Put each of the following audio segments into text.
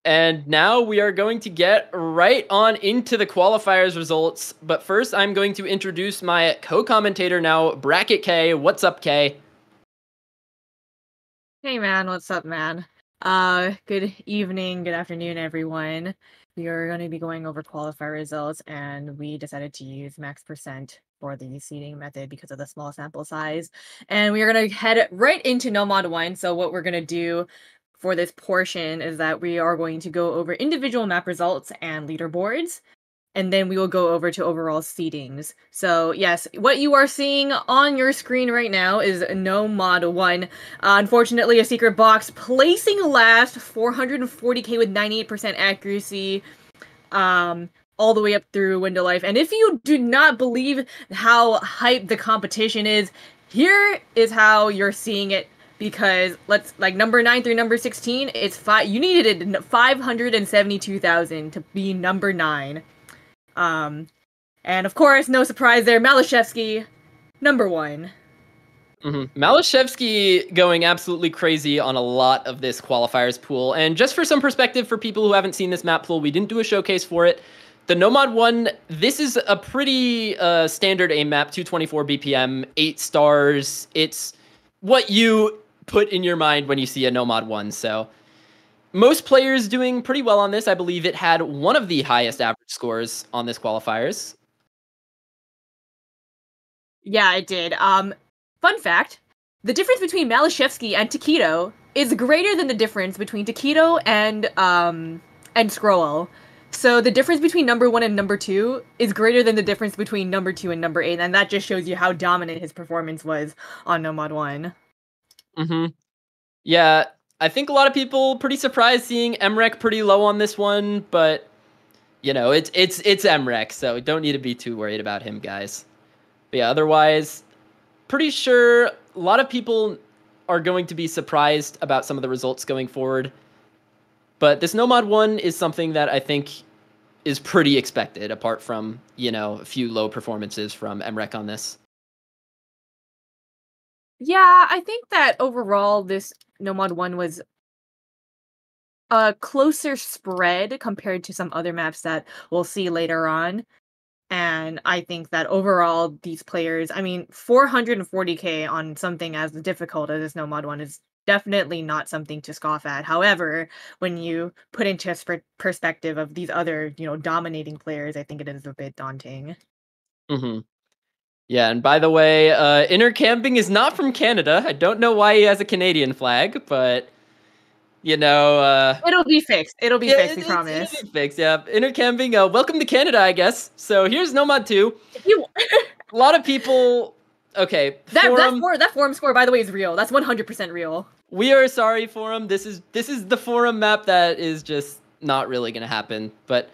And now we are going to get right on into the qualifiers results. But first, I'm going to introduce my co-commentator now, Bracket K. What's up, K? Hey man, what's up, man? Good evening, good afternoon, everyone. We are going to be going over qualifier results, and we decided to use max percent for the seeding method because of the small sample size. And we are going to head right into No Mod 1. So what we're going to do for this portion is that we are going to go over individual map results and leaderboards, and then we will go over to overall seedings. So yes, what you are seeing on your screen right now is No Mod 1. Unfortunately, a secret box placing last, 440k with 98% accuracy, all the way up through window life. And if you do not believe how hyped the competition is, here is how you're seeing it. Because number 9 through number 16, you needed 572,000 to be number 9. And of course, no surprise there, Malashevsky, number 1. Malashevsky going absolutely crazy on a lot of this qualifiers pool. And just for some perspective for people who haven't seen this map pool, we didn't do a showcase for it. The No Mod 1, this is a pretty standard aim map, 224 BPM, 8 stars. It's what you put in your mind when you see a No Mod 1, so most players doing pretty well on this. I believe it had one of the highest average scores on this qualifiers. Yeah, it did. Fun fact, the difference between Malashevsky and Taquito is greater than the difference between Taquito and Scroll. So the difference between number 1 and number 2 is greater than the difference between number 2 and number 8, and that just shows you how dominant his performance was on No Mod 1. Yeah, I think a lot of people pretty surprised seeing MREC pretty low on this one, but you know, it's MREC, so don't need to be too worried about him, guys. But yeah, otherwise, pretty sure a lot of people are going to be surprised about some of the results going forward. But this No Mod 1 is something that I think is pretty expected, apart from, you know, a few low performances from MREC on this. Yeah, I think that overall this No Mod 1 was a closer spread compared to some other maps that we'll see later on. And I think that overall, these players, I mean, 440k on something as difficult as this No Mod 1 is definitely not something to scoff at. However, when you put into perspective of these other, dominating players, I think it is a bit daunting. Yeah, and by the way, Inner Camping is not from Canada. I don't know why he has a Canadian flag, but you know, it'll be fixed. It'll be fixed, we promise. It'll be fixed, yeah. Inner Camping, welcome to Canada, I guess. So here's No Mod 2. A lot of people, okay. That forum score, by the way, is real. That's 100% real. We are sorry, forum. This is the forum map that is just not really gonna happen. But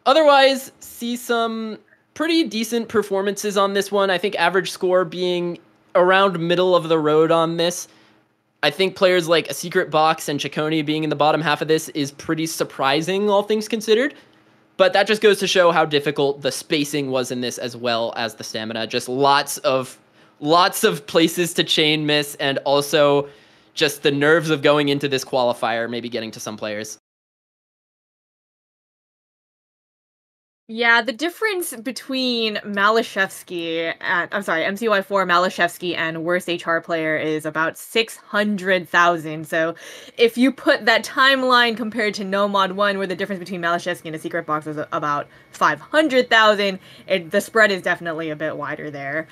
otherwise, see some pretty decent performances on this one. I think average score being around middle of the road on this. I think players like a Secret Box and Chaconi being in the bottom half of this is pretty surprising, all things considered. But that just goes to show how difficult the spacing was in this, as well as the stamina. Just lots of places to chain miss, and also just the nerves of going into this qualifier, maybe getting to some players. Yeah, the difference between MCY4 Malashevsky and worst HR player is about 600,000. So if you put that timeline compared to No Mod 1, where the difference between Malashevsky and a Secret Box was about 500,000, the spread is definitely a bit wider there.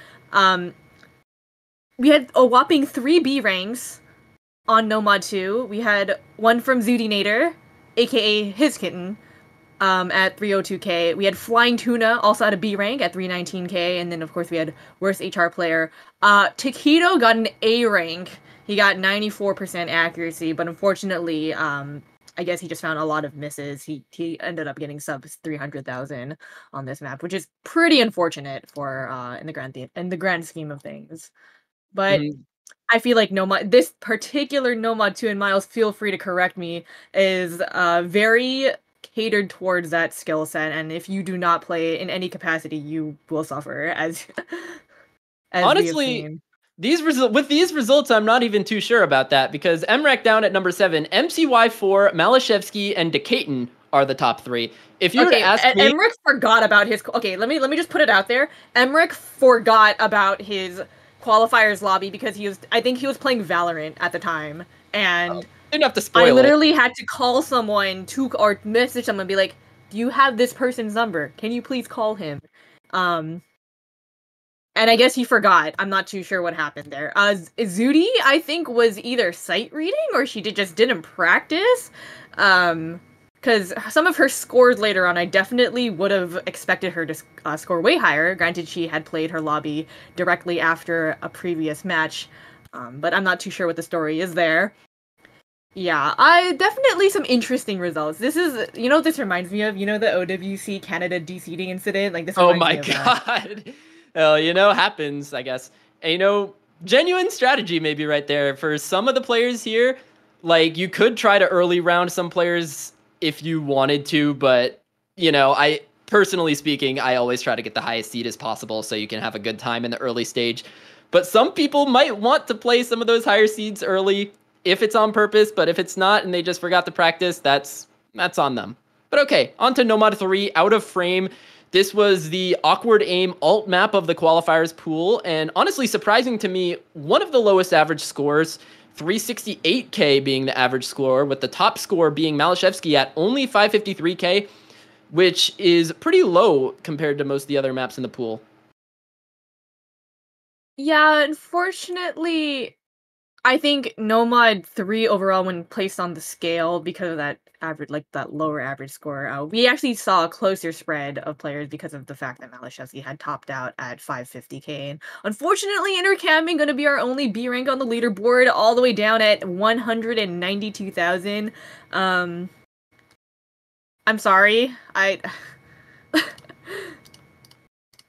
We had a whopping 3 B ranks on No Mod 2. We had one from Zoodinator, aka his kitten, at 302k. We had Flying Tuna, also at a B rank at 319k, and then of course we had worst HR player. Taquito got an A rank. He got 94% accuracy, but unfortunately, I guess he just found a lot of misses. He ended up getting sub 300,000 on this map, which is pretty unfortunate for in the grand scheme of things. But I feel like this particular No Mod 2, and Miles, feel free to correct me, is very catered towards that skill set, and if you do not play in any capacity, you will suffer, as honestly, With these results, I'm not even too sure about that because MREC down at number 7, MCY4, Malashevsky, and Decaton are the top 3. If you were to ask me, Emmerich forgot about his. Okay, let me just put it out there. Emmerich forgot about his qualifiers lobby because I think he was playing Valorant at the time, and didn't have to spoil I it. literally had to call someone or message someone and be like, "Do you have this person's number? Can you please call him?" And I guess he forgot. I'm not too sure what happened there. Zudi, I think, was either sight reading or she just didn't practice. Because some of her scores later on, I definitely would have expected her to score way higher. Granted, she had played her lobby directly after a previous match. But I'm not too sure what the story is there. Yeah, definitely some interesting results. This is, this reminds me of, the OWC Canada deseeding incident. Like, this. Oh my god. Well, happens, I guess. And, genuine strategy maybe right there for some of the players here. Like, you could try to early round some players if you wanted to, but I personally speaking, I always try to get the highest seed as possible so you can have a good time in the early stage. But some people might want to play some of those higher seeds early if it's on purpose, but if it's not and they just forgot to practice, that's on them. But okay, on to Nomad 3, Out of Frame. This was the awkward aim alt map of the qualifiers pool, and honestly surprising to me, one of the lowest average scores, 368k being the average score, with the top score being Malashevsky at only 553k, which is pretty low compared to most of the other maps in the pool. Yeah, unfortunately, I think Nomad 3 overall, when placed on the scale, because of that average, like that lower average score, we actually saw a closer spread of players because of the fact that Malashevsky had topped out at 550k. And unfortunately, Intercamming going to be our only B rank on the leaderboard, all the way down at 192,000. I'm sorry.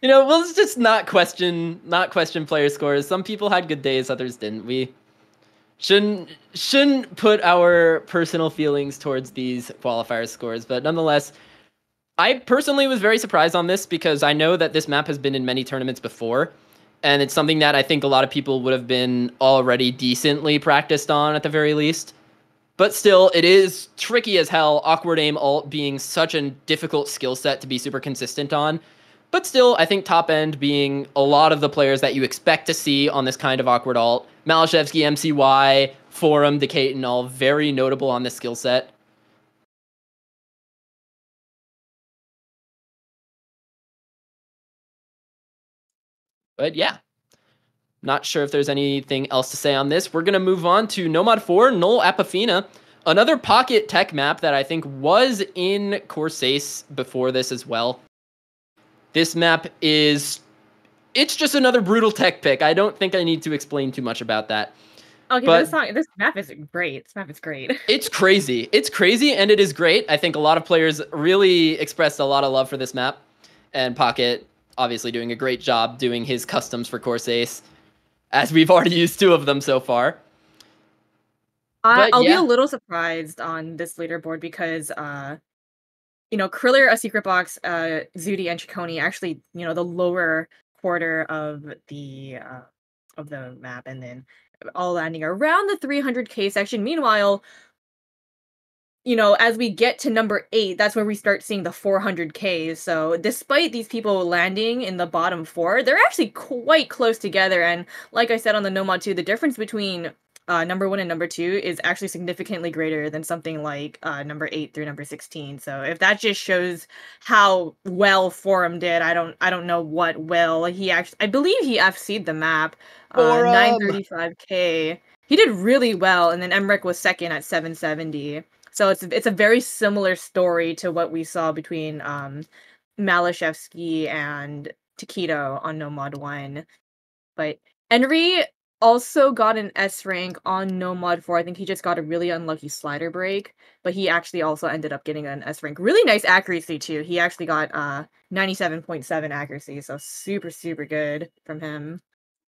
We'll just not question player scores. Some people had good days, others didn't. We shouldn't put our personal feelings towards these qualifier scores, but nonetheless, I personally was very surprised on this because I know that this map has been in many tournaments before, and it's something that I think a lot of people would have been already decently practiced on at the very least. But still, it is tricky as hell, awkward aim alt being such a difficult skill set to be super consistent on. But still, I think top end being a lot of the players that you expect to see on this kind of awkward alt. Malashevsky, MCY, Forum, Decaton, all very notable on this skill set. But yeah, not sure if there's anything else to say on this. We're going to move on to Nomad 4, Null Apofina. Another pocket tech map that I think was in Corsace before this as well. This map it's just another brutal tech pick. I don't think I need to explain too much about that. Okay, but this map is great. This map is great. It's crazy. It's crazy, and it is great. I think a lot of players really expressed a lot of love for this map. And Pocket, obviously, doing a great job doing his customs for Corsace, as we've already used 2 of them so far. I'll be a little surprised on this leaderboard because, Kriller, A Secret Box, Zudi, and Chaconi actually, the lower quarter of the map, and then all landing around the 300k section. Meanwhile, as we get to number 8, that's where we start seeing the 400k. So despite these people landing in the bottom 4, they're actually quite close together. And like I said on the Nomad 2, the difference between number 1 and number 2 is actually significantly greater than something like number 8 through number 16. So if that just shows how well Forum did, I don't know what will. I believe he FC'd the map. 935k. He did really well, and then Emmerich was second at 770. So it's a very similar story to what we saw between Malashevsky and Taquito on Nomad 1. But Henry also got an S rank on Nomad 4. I think he just got a really unlucky slider break, but he actually also ended up getting an S rank. Really nice accuracy too. He actually got 97.7 accuracy, so super, super good from him.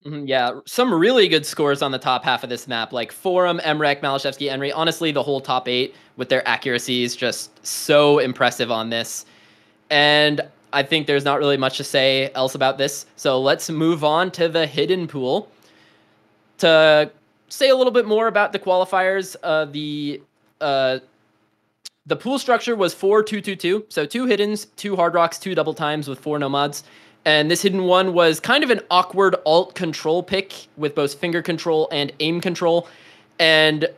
Yeah, some really good scores on the top half of this map, like Forum, Emrek, Malashevsky, Henry. Honestly, the whole top 8 with their accuracy is just so impressive on this. And I think there's not really much to say else about this. So let's move on to the hidden pool. To say a little bit more about the qualifiers, the pool structure was 4-2-2-2, so 2 hiddens, 2 hard rocks, 2 double times with 4 nomads. And this hidden one was kind of an awkward alt control pick with both finger control and aim control. And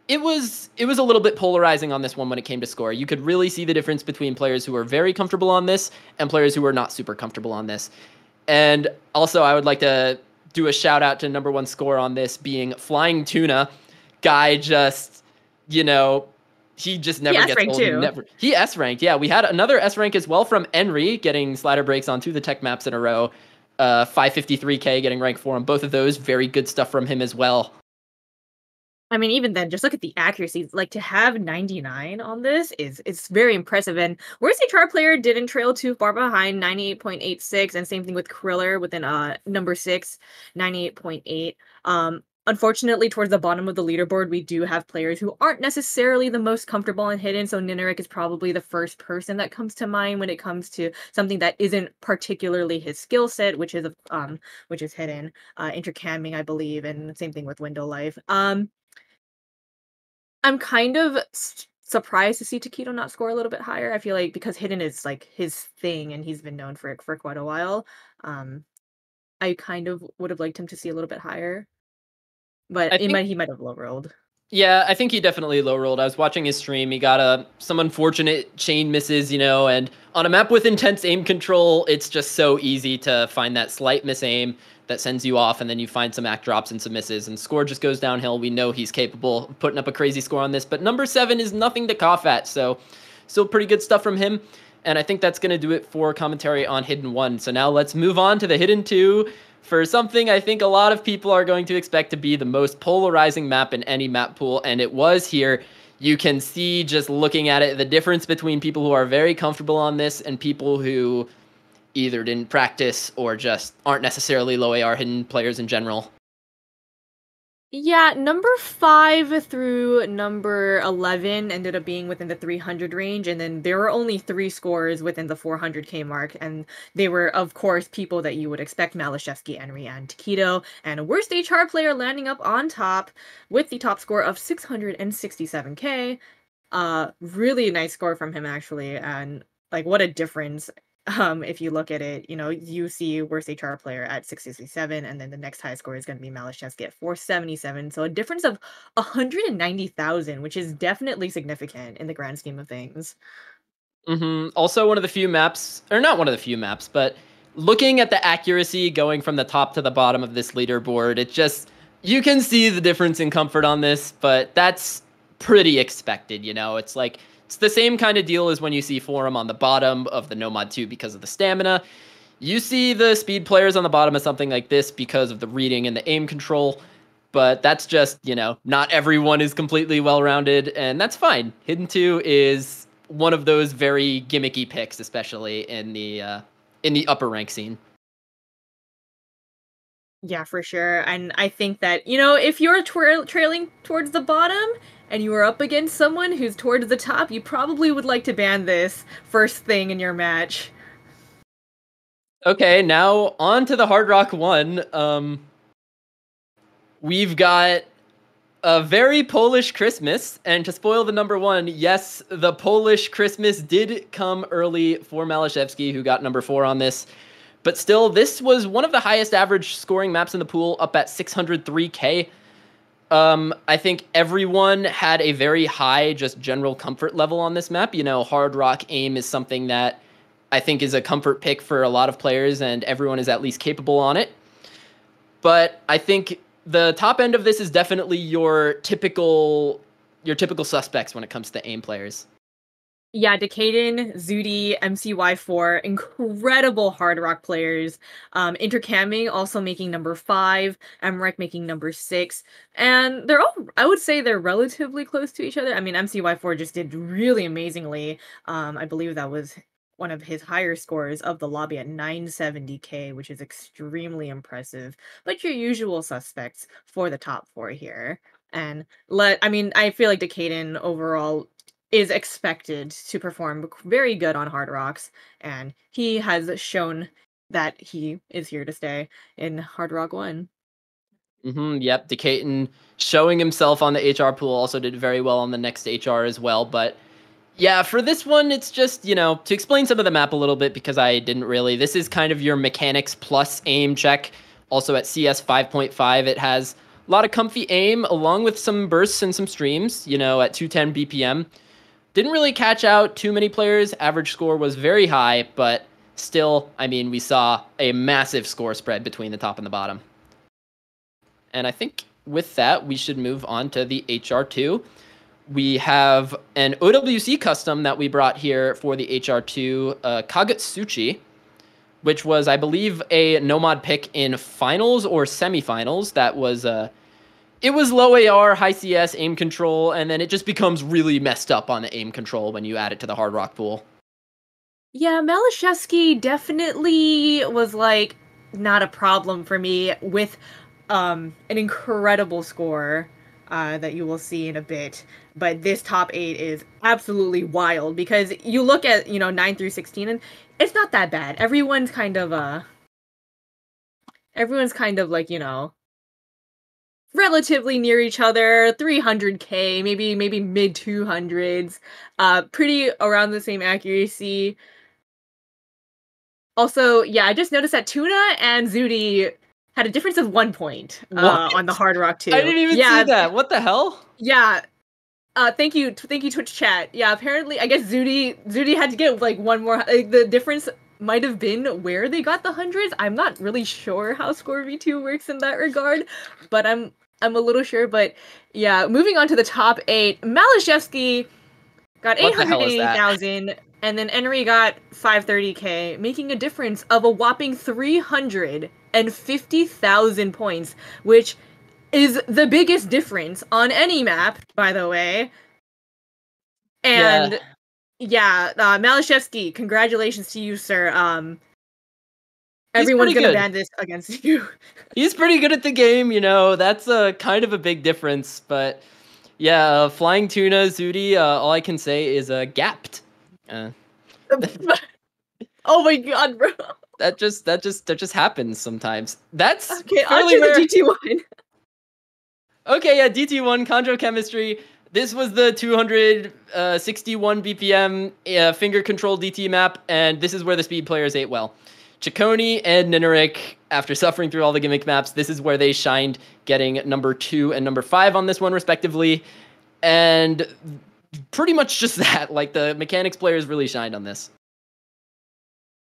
it was a little bit polarizing on this one when it came to score. You could really see the difference between players who were very comfortable on this and players who were not super comfortable on this. And also, I would like to do a shout out to number 1 score on this being Flying Tuna. Guy just, he just never gets old. He S ranked. Yeah, we had another S rank as well from Enry getting slider breaks on 2 of the tech maps in a row. 553k getting rank 4 on both of those. Very good stuff from him as well. I mean, even then, just look at the accuracy. Like, to have 99 on this it's very impressive. And Worst HR player didn't trail too far behind, 98.86, and same thing with Kriller within number 6, 98.8. Unfortunately, towards the bottom of the leaderboard, we do have players who aren't necessarily the most comfortable in hidden, so Nineric is probably the first person that comes to mind when it comes to something that isn't particularly his skill set, which is hidden, intercamming, I believe, and same thing with Window Life. I'm kind of surprised to see Taquito not score a little bit higher. I feel like because hidden is like his thing and he's been known for it for quite a while. I kind of would have liked him to see a little bit higher, but he might have low rolled. Yeah, I think he definitely low rolled. I was watching his stream. He got some unfortunate chain misses, and on a map with intense aim control, it's just so easy to find that slight miss aim that sends you off, and then you find some act drops and some misses, and score just goes downhill. We know he's capable of putting up a crazy score on this, but number 7 is nothing to cough at, so still pretty good stuff from him, and I think that's going to do it for commentary on Hidden 1. So now let's move on to the Hidden 2, for something I think a lot of people are going to expect to be the most polarizing map in any map pool, and it was here. You can see, just looking at it, the difference between people who are very comfortable on this and people who either didn't practice or just aren't necessarily low AR hidden players in general. Yeah, number 5 through number 11 ended up being within the 300 range, and then there were only 3 scores within the 400k mark, and they were, of course, people that you would expect: Malashevsky, Enry, and Taquito, and a Worst HR player landing up on top with the top score of 667k. Really nice score from him, actually, and like, what a difference. If you look at it, you see Worst HR player at 667, and then the next high score is going to be Malashevsky at 477. So a difference of 190,000, which is definitely significant in the grand scheme of things. Also, one of the few maps, or not one of the few maps, but looking at the accuracy going from the top to the bottom of this leaderboard, it just, you can see the difference in comfort on this, but that's pretty expected, It's like, it's the same kind of deal as when you see Forum on the bottom of the Nomad 2 because of the stamina. You see the speed players on the bottom of something like this because of the reading and the aim control, but that's just, not everyone is completely well-rounded, and that's fine. Hidden 2 is one of those very gimmicky picks, especially in the upper rank scene. Yeah, for sure. And I think that, if you're trailing towards the bottom and you are up against someone who's towards the top, you probably would like to ban this first thing in your match. Okay, now on to the Hard Rock 1. We've got a very Polish Christmas, and to spoil the number 1, yes, the Polish Christmas did come early for Malashevsky, who got number 4 on this. But still, this was one of the highest average scoring maps in the pool, up at 603k. I think everyone had a very high, just general comfort level on this map. Hard rock aim is something that I think is a comfort pick for a lot of players, and everyone is at least capable on it. But I think the top end of this is definitely your typical suspects when it comes to aim players. Yeah, Decaden, Zudi, MCY4, incredible hard rock players. Intercamming also making number 5, MREC making number 6. And they're all, I would say they're relatively close to each other. I mean, MCY4 just did really amazingly. I believe that was one of his higher scores of the lobby at 970k, which is extremely impressive. But your usual suspects for the top 4 here. And I feel like Decaden overall is expected to perform very good on hard rocks, and he has shown that he is here to stay in Hard Rock 1. Yep, Decatur showing himself on the HR pool also did very well on the next HR as well. But yeah, for this one, it's just, to explain some of the map a little bit because I didn't really. This is kind of your mechanics plus aim check. Also at CS 5.5, it has a lot of comfy aim along with some bursts and some streams, at 210 BPM. Didn't really catch out too many players. Average score was very high, but still, we saw a massive score spread between the top and the bottom. And I think with that, we should move on to the HR2. We have an OWC custom that we brought here for the HR2, Kagutsuchi, which was, I believe, a Nomad pick in finals or semifinals. That was, it was low AR, high CS, aim control, and then it just becomes really messed up on the aim control when you add it to the Hard Rock pool. Yeah, Malashevsky definitely was, not a problem for me with an incredible score that you will see in a bit. But this top 8 is absolutely wild because you look at, 9 through 16 and it's not that bad. Everyone's kind of relatively near each other, 300k, maybe mid 200s, pretty around the same accuracy. Also, yeah, I just noticed that Tuna and Zudi had a difference of 1 point on the Hard Rock 2. I didn't even see that. What the hell? Yeah. Thank you, Twitch chat. Yeah, apparently, I guess Zudi had to get one more. The difference might have been where they got the hundreds. I'm not really sure how Score V2 works in that regard, but I'm a little sure. But yeah, moving on to the top 8, Malashevsky got 880,000, and then Enri got 530k, making a difference of a whopping 350,000 points, which is the biggest difference on any map, by the way. And Malashevsky, congratulations to you, sir. Everyone's gonna ban this against you. He's pretty good at the game, that's a kind of a big difference. But yeah, Flying Tuna, Zudi, all I can say is gapped. Oh my god, bro. That just happens sometimes. That's okay. Onto the DT1. Okay, yeah, DT1 Chondro Chemistry. This was the 261 BPM finger control DT map, and this is where the speed players ate well. Ciccone and Nineric, after suffering through all the gimmick maps, this is where they shined, getting number 2 and number 5 on this one, respectively. And pretty much just that. The mechanics players really shined on this.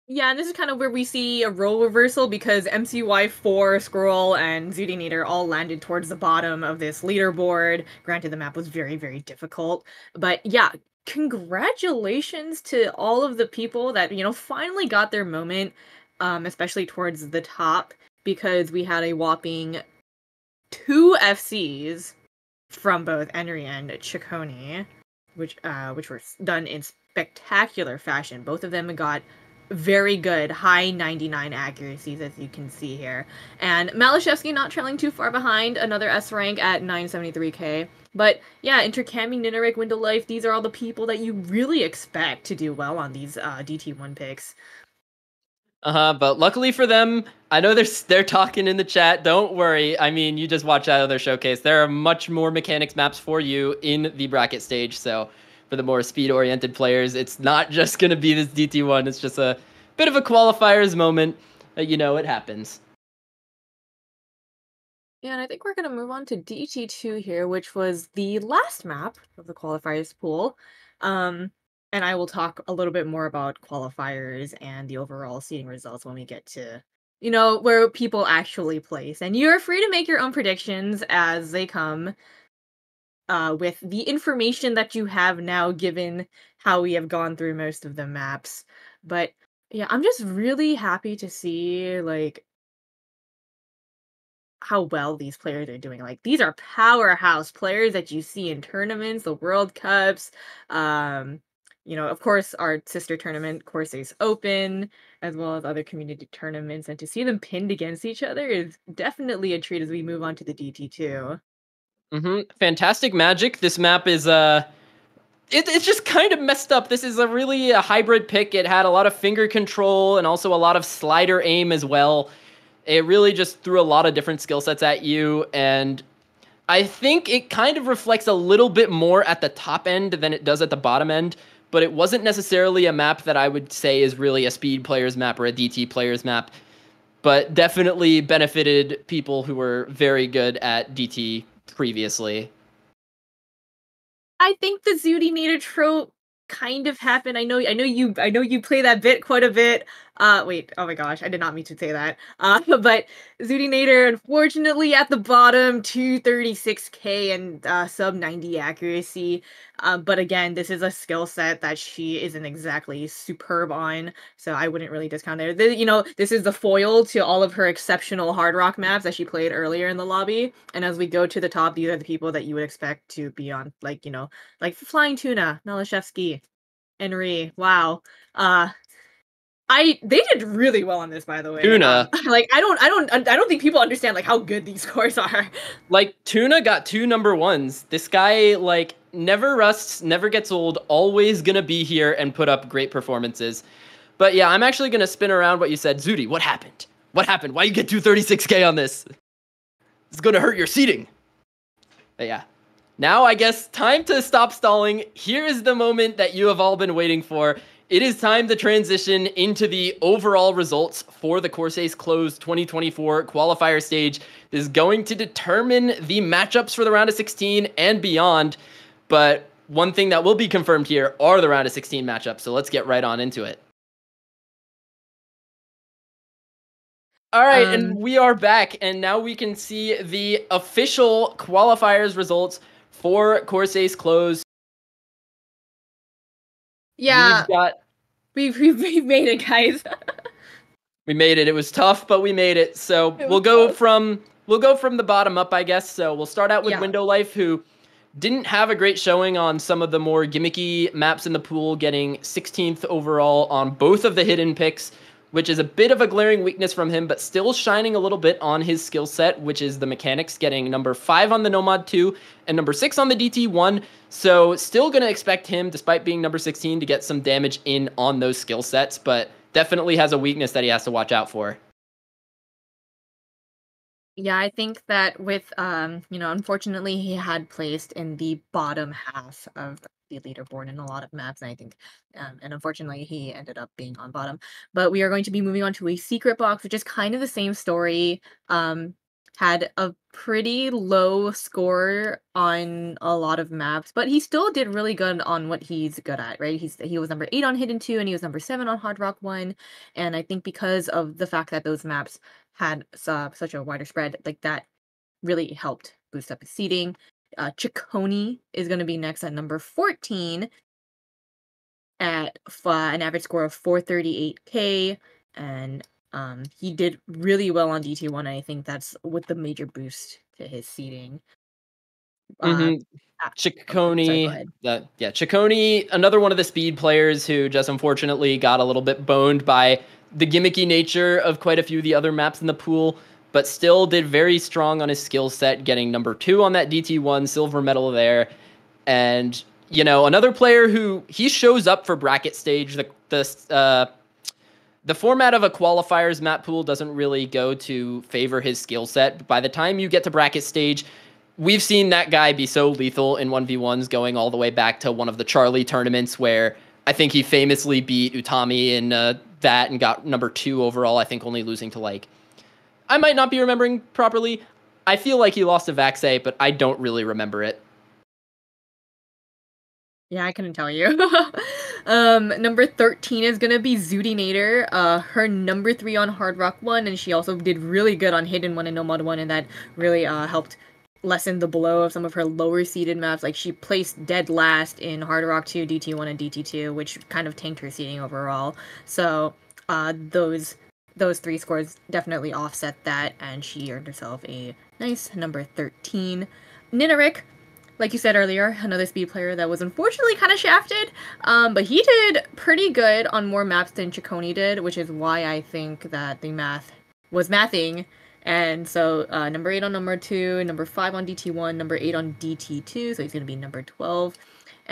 Yeah, and this is kind of where we see a role reversal because MCY4, Squirrel, and Zudinator all landed towards the bottom of this leaderboard. Granted, the map was very, very difficult. But yeah, congratulations to all of the people that, finally got their moment, especially towards the top, because we had a whopping 2 FCs from both Enri and Ciccone, which were done in spectacular fashion. Both of them got very good, high 99 accuracies, as you can see here. And Malashevsky not trailing too far behind, another S rank at 973k. But yeah, Intercamming, Nineric, Window Life, these are all the people that you really expect to do well on these DT1 picks. But luckily for them, I know they're talking in the chat. Don't worry. You just watch out of their showcase. There are much more mechanics maps for you in the bracket stage, so for the more speed-oriented players, it's not just going to be this DT1. It's just a bit of a qualifiers moment. It happens. Yeah, and I think we're going to move on to DT2 here, which was the last map of the qualifiers pool. And I will talk a little bit more about qualifiers and the overall seeding results when we get to, where people actually place. And you're free to make your own predictions as they come. With the information that you have now, given how we have gone through most of the maps. But yeah, I'm just really happy to see how well these players are doing. These are powerhouse players that you see in tournaments, the World Cups, of course, our sister tournament, Corsace Open, as well as other community tournaments. And to see them pinned against each other is definitely a treat as we move on to the DT2. Fantastic Magic. This map is it's just kind of messed up. This is a hybrid pick. It had a lot of finger control and also a lot of slider aim as well. It really just threw a lot of different skill sets at you, and I think it kind of reflects a little bit more at the top end than it does at the bottom end, but it wasn't necessarily a map that I would say is really a speed player's map or a DT player's map, but definitely benefited people who were very good at DT previously. I think the Zooty Nader trope kind of happened. I know you play that bit quite a bit. Wait, oh my gosh, I did not mean to say that. But Zooty Nader, unfortunately, at the bottom, 236k and sub 90 accuracy. But again, this is a skill set that she isn't exactly superb on, so I wouldn't really discount it. This is the foil to all of her exceptional hard rock maps that she played earlier in the lobby. And as we go to the top, these are the people that you would expect to be on, like Flying Tuna, Nalashevsky, Henry. Wow. Uh they did really well on this, by the way. Tuna. Like I don't think people understand like how good these scores are. Like, Tuna got 2 number ones. This guy, like, never rusts, never gets old, always gonna be here and put up great performances. But yeah, I'm actually gonna spin around what you said. Zooty, what happened? What happened? Why you get 236k on this? It's gonna hurt your seating. But yeah. Now, I guess, time to stop stalling. Here is the moment that you have all been waiting for. It is time to transition into the overall results for the Corsace Closed 2024 qualifier stage. This is going to determine the matchups for the round of 16 and beyond. But one thing that will be confirmed here are the round of 16 matchups. So let's get right on into it. All right, and we are back, and now we can see the official qualifiers results for Corsace Closed. Yeah, We've got we've made it, guys. We made it. It was tough, but we made it. So It we'll was go tough. from the bottom up, I guess. So we'll start out with Yeah. Window Life, who didn't have a great showing on some of the more gimmicky maps in the pool, getting 16th overall on both of the hidden picks, which is a bit of a glaring weakness from him, but still shining a little bit on his skill set, which is the mechanics, getting number 5 on the Nomad 2 and number 6 on the DT1. So still going to expect him, despite being number 16, to get some damage in on those skill sets, but definitely has a weakness that he has to watch out for. Yeah, I think that with unfortunately he had placed in the bottom half of the leaderboard in a lot of maps, and I think and unfortunately he ended up being on bottom. But we are going to be moving on to a secret box, which is kind of the same story. Had a pretty low score on a lot of maps, but he still did really good on what he's good at, right? He was number 8 on Hidden 2 and he was number 7 on Hard Rock 1. And I think because of the fact that those maps had such a wider spread, like that really helped boost up his seating. Ciccone is going to be next at number 14 at an average score of 438k, and he did really well on DT1. I think that's with the major boost to his seating. Sorry, go Ciccone, ahead. Ciccone, another one of the speed players who just unfortunately got a little bit boned by the gimmicky nature of quite a few of the other maps in the pool, but still did very strong on his skill set, getting number 2 on that DT1, silver medal there. And, another player who he shows up for bracket stage. The format of a qualifier's map pool doesn't really go to favor his skill set. But by the time you get to bracket stage, we've seen that guy be so lethal in 1v1s, going all the way back to one of the Charlie tournaments where I think he famously beat Utami in that and got number 2 overall, I think only losing to, I might not be remembering properly. I feel like he lost to Vaxay, but I don't really remember it. Yeah, I couldn't tell you. Number 13 is gonna be Zooty Nader. Her number 3 on Hard Rock 1, and she also did really good on Hidden 1 and Nomad 1, and that really helped lessen the blow of some of her lower seeded maps. Like, she placed dead last in Hard Rock 2, DT1, and DT2, which kind of tanked her seeding overall. So those 3 scores definitely offset that, and she earned herself a nice number 13. Ninaric, like you said earlier, another speed player that was unfortunately kind of shafted, but he did pretty good on more maps than Ciccone did, which is why I think that the math was mathing. And so number 8 on number 2, number 5 on DT1, number 8 on DT2, so he's going to be number 12.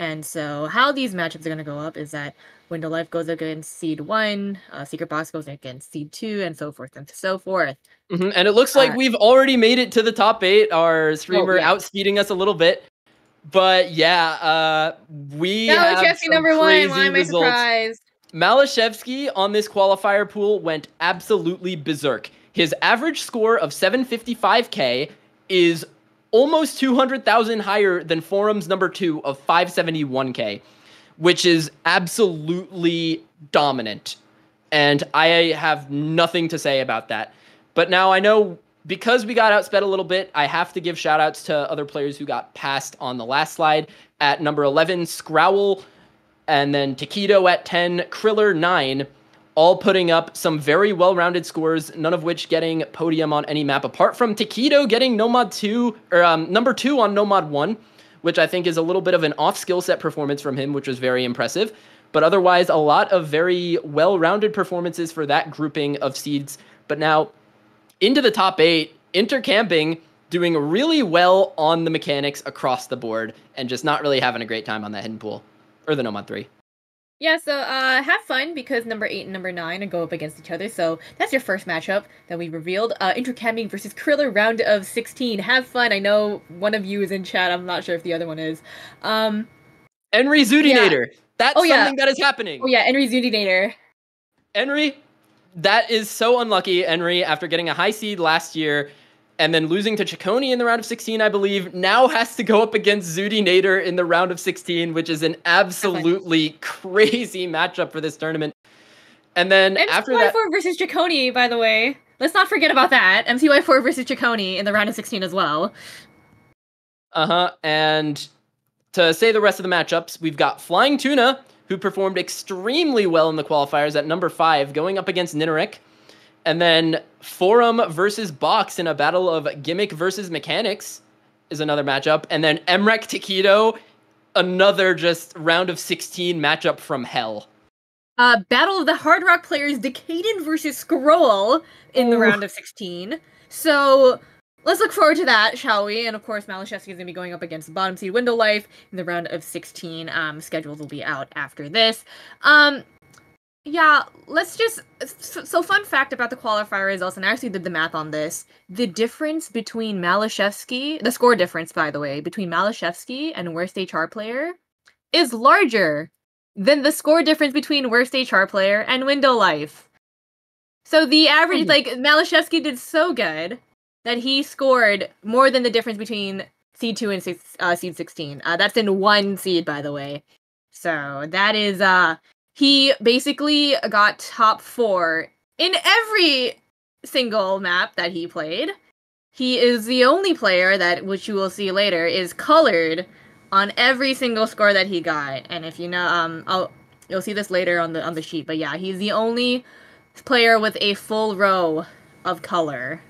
And so how these matchups are going to go up is that Window Life goes against Seed 1, Secret Box goes against Seed 2, and so forth and so forth. And it looks like we've already made it to the top 8. Our streamer outspeeding us a little bit. But yeah, we have some number crazy 1. Why am I results. surprised? Malashevsky on this qualifier pool went absolutely berserk. His average score of 755k is almost 200,000 higher than Forum's number 2 of 571k, which is absolutely dominant. And I have nothing to say about that. But now I know because we got outsped a little bit, I have to give shoutouts to other players who got passed on the last slide. At number 11, Scrowl, and then Taquito at 10, Kriller 9, all putting up some very well-rounded scores, none of which getting podium on any map, apart from Taquito getting Nomad 2, or number 2 on Nomad 1, which I think is a little bit of an off-skill set performance from him, which was very impressive. But otherwise, a lot of very well-rounded performances for that grouping of seeds. But now, into the top 8, Intercamping doing really well on the mechanics across the board, and just not really having a great time on that hidden pool. Or the Nomad 3. Yeah, so have fun because number 8 and number 9 go up against each other. So that's your first matchup that we revealed. Intercamping versus Kriller, round of 16. Have fun. I know one of you is in chat. I'm not sure if the other one is. Enry Zudinator. Yeah. That's something that is happening. Oh yeah, Enry Zudinator. Enry, that is so unlucky. Enry, after getting a high seed last year, and then losing to Ciccone in the round of 16, I believe, now has to go up against Zudinator in the round of 16, which is an absolutely crazy matchup for this tournament. And then after that... MCY4 versus Ciccone, by the way. Let's not forget about that. MCY4 versus Ciccone in the round of 16 as well. And to say the rest of the matchups, we've got Flying Tuna, who performed extremely well in the qualifiers at number 5, going up against Ninarek. And then Forum versus Box in a battle of Gimmick versus Mechanics is another matchup. And then Emrek Taquito, another just round of 16 matchup from hell. Battle of the Hard Rock players, Decaden versus Scroll in the round of 16. So let's look forward to that, shall we? And of course, Malashevsky is going to be going up against the bottom seed Window Life in the round of 16. Schedules will be out after this. Yeah, let's just... So fun fact about the qualifier results, and I actually did the math on this. The difference between Malashevsky... The score difference, by the way, between Malashevsky and Worst HR Player is larger than the score difference between Worst HR Player and Window Life. So the average... Like, Malashevsky did so good that he scored more than the difference between Seed 2 and Seed 16. That's in one seed, by the way. So that is... He basically got top 4 in every single map that he played. He is the only player that, which you will see later, is colored on every single score that he got. And if you know, you'll see this later on the sheet. But yeah, he's the only player with a full row of color.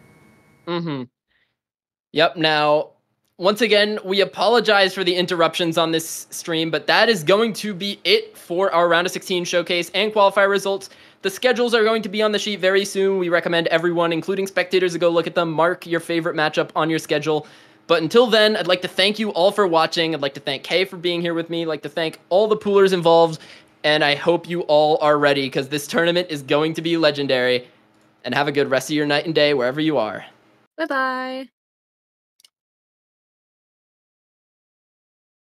Yep. Now, once again, we apologize for the interruptions on this stream, but that is going to be it for our round of 16 showcase and qualifier results. The schedules are going to be on the sheet very soon. We recommend everyone, including spectators, to go look at them. Mark your favorite matchup on your schedule. But until then, I'd like to thank you all for watching. I'd like to thank Kay for being here with me. I'd like to thank all the poolers involved. And I hope you all are ready, because this tournament is going to be legendary. And have a good rest of your night and day wherever you are. Bye-bye.